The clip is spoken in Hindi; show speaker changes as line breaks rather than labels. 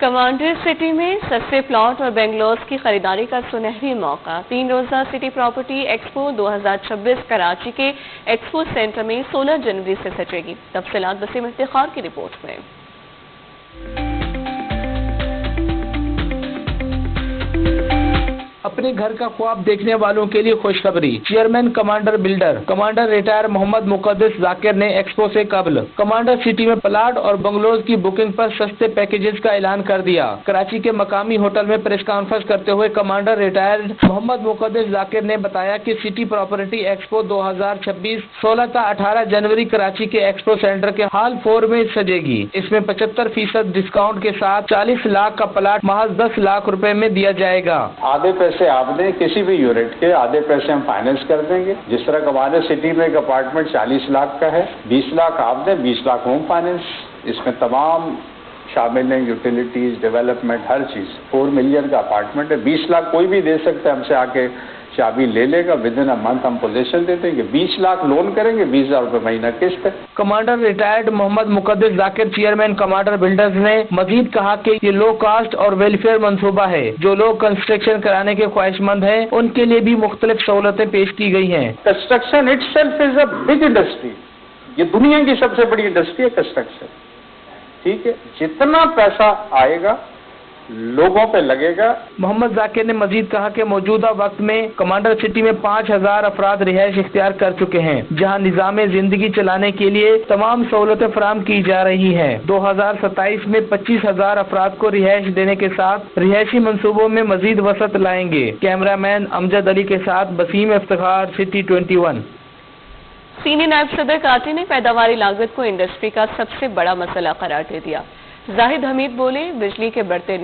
कमांडर सिटी में सस्ते प्लॉट और बेंगलोर की खरीदारी का सुनहरी मौका। 3 रोजा सिटी प्रॉपर्टी एक्सपो 2026 कराची के एक्सपो सेंटर में 16 जनवरी से सजेगी। तफसीलात वसीम इफ्तिखार की रिपोर्ट में।
अपने घर का ख्वाब देखने वालों के लिए खुशखबरी। Chairman commander builder commander retire Mohammad Muqaddas Zakir ने एक्सपो से कबल कमांडर सिटी में प्लाट और बंगलोज की बुकिंग पर सस्ते पैकेजेस का ऐलान कर दिया। कराची के मकामी होटल में प्रेस कॉन्फ्रेंस करते हुए कमांडर रिटायर्ड मोहम्मद मुकद्दस जाकिर ने बताया कि सिटी प्रॉपर्टी एक्सपो 2026 16 से 18 जनवरी कराची के एक्सपो सेंटर के हॉल 4 में सजेगी। इसमें 75% डिस्काउंट के साथ 40 लाख का प्लाट महज 10 लाख रुपए में दिया जाएगा।
आधे पैसे आप दें, किसी भी यूनिट के आधे पैसे हम फाइनेंस कर देंगे। जिस तरह कमांडर सिटी में एक अपार्टमेंट 40 लाख का है, 20 लाख आप दें, 20 लाख होम फाइनेंस। इसमें तमाम शामिल हैं, यूटिलिटीज, डेवलपमेंट, हर चीज। 4 मिलियन का अपार्टमेंट है, 20 लाख कोई भी दे सकता है, हमसे आके चाबी ले लेगा। विद इन अ मंथ हम पोजीशन दे देंगे। 20 लाख लोन करेंगे, 20,000 रुपए महीना किस्त है।
Commander retired Mohammad Muqaddas Zakir chairman commander builders ने मजीद कहा कि ये लो कास्ट और वेलफेयर मंसूबा है। जो लोग कंस्ट्रक्शन कराने के ख्वाहिशमंद हैं, उनके लिए भी मुख्तलिफ सहूलतें पेश की गई हैं।
Construction itself is a big industry. ये दुनिया की सबसे बड़ी इंडस्ट्री है कंस्ट्रक्शन। ठीक है, जितना पैसा आएगा लोगों पे लगेगा।
मोहम्मद जाकिर ने मजीद कहा कि मौजूदा वक्त में कमांडर सिटी में 5000 अफराद रिहाइश इख्तियार कर चुके हैं, जहां निजाम जिंदगी चलाने के लिए तमाम सहूलतें फराम की जा रही हैं। 2027 में 25,000 अफराद को रिहाइश देने के साथ रिहायशी मंसूबों में मजीद वसत लाएंगे। कैमरामैन अमजद अली के साथ वसीम इफ्तिखार, सिटी 21।
सीनियर नायब सदर काटी ने पैदावारी लागत को इंडस्ट्री का सबसे बड़ा मसला करार दे दिया। जाहिद हमीद बोले, बिजली के बढ़ते